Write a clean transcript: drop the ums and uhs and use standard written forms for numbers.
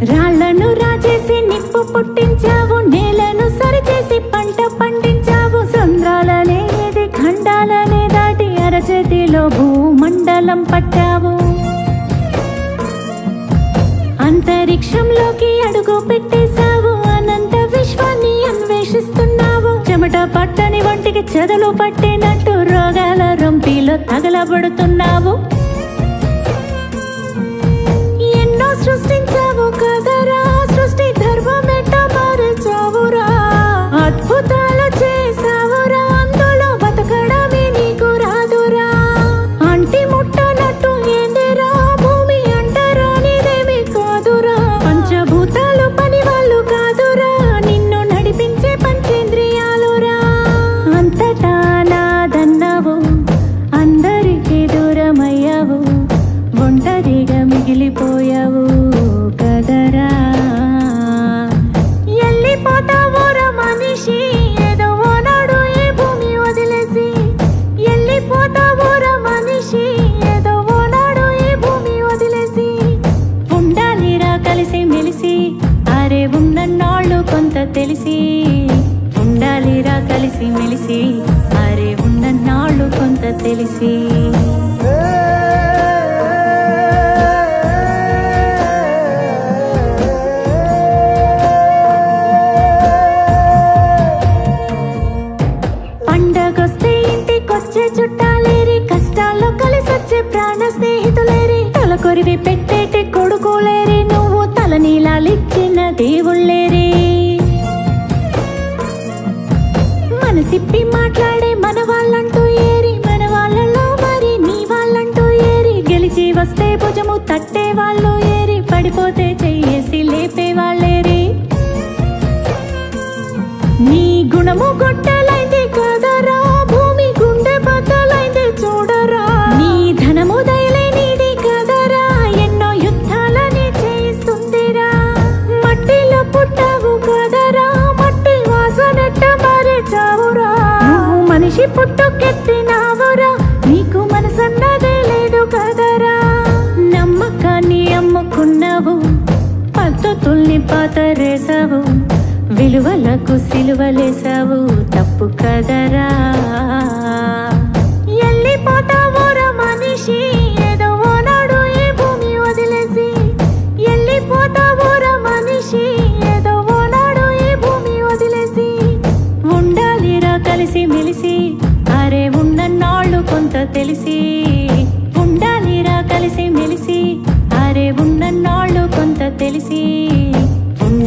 రాళ్లను రాచేసి నిప్పు పుట్టించావు, నేలను సరిచేసి పంట పండించావు. సంద్రాలనేది ఖండాలనే దాటి అరచేతిలో భూమండలం పట్టావు. అంతరిక్షంలోకి అడుగు పెట్టేశావు, అనంత విశ్వాన్ని అన్వేషిస్తున్నావు. చెమట పట్టని వంటికి చెదలు పట్టినట్టు రోగాల రొంపిలో తగలబడుతున్నావు. ఎన్నో సృష్టించావు కదరా, సృష్టి ధర్మమెట్ట మార్చావురా. అద్భుతాలు చేసావురా, అందులో బతకడమే నీకు రాదురా. అంటి ముట్టనట్టు ఏందిరా భూమి అంటారా, నీదేమి కాదురా. పంచభూతాలు పని వాళ్ళు కాదురా, నిన్ను నడిపించే పంచేంద్రియాలురా. అంతటా నాదన్నావు, అందరికీ దూరమయ్యావు, ఒంటరిగా మిగిలిపోయావు కదరా. ఎల్లిపోతావురా మనిషి, ఏదో ఓనాడు ఈ భూమి వదిలేసి. ఎల్లిపోతావురా మనిషి, ఏదో ఓనాడు ఈ భూమి వదిలేసి. ఉండాలిరా కలిసి మెలిసి, అరే ఉన్నన్నాళ్ళు కొంత తెలిసి. ఉండాలిరా కలిసి మెలిసి, అరే ఉన్నన్నాళ్ళు కొంత తెలిసి. పండగొస్తే ఇంటికొచ్చే చుట్టాలేరి, కష్టాల్లో కలిసొచ్చే ప్రాణ స్నేహితులేరి. తలకొరివి పెట్టేటి కొడుకులేరి, నువ్వు తలనీలాలిచ్చిన దేవుళ్ళేరి. మనసిప్పి మాట్లాడే మన వాళ్ళంటూ ఏరి, మన వాళ్ళలో మరి నీ వాళ్ళంటూ ఏరి. గెలిచి వస్తే భుజము తట్టే వాళ్ళు ఏరి, పడిపోతే చెయ్యేసి లేపే వాళ్ళేరి. నీ గుణము గొడ్డలైంది కదరా, భూమి గుండె బద్దలైంది చూడరా. నీ ధనము దయలేనిది కదరా, ఎన్నో యుద్ధాలని చేయిస్తుందిరా. మట్టిలో పుట్టావు కదరా, మట్టి వాసనట్ట మారేచావురా. నువ్వు మనిషి పుట్టుకెత్తినావురా, నీకు మనసన్నదే లేదు కదరా. నమ్మకాన్ని అమ్ముకున్నావు, పద్ధతుల్ని పాతరేసావు, విలువలకు సిలువలేసావు, తప్పు కదరా. ఎల్లిపోతావురా మనిషి, ఏదో ఓనాడు ఈ భూమి వదిలేసి. ఎల్లిపోతావురా మనిషి, ఏదో ఓనాడు ఈ భూమి వదిలేసి. ఉండాలిరా కలిసి మెలిసి, అరే ఉన్నన్నాళ్ళు కొంత తెలిసి. ఉండాలిరా కలిసి మెలిసి, అరే ఉన్నన్నాళ్ళు కొంత తెలిసి.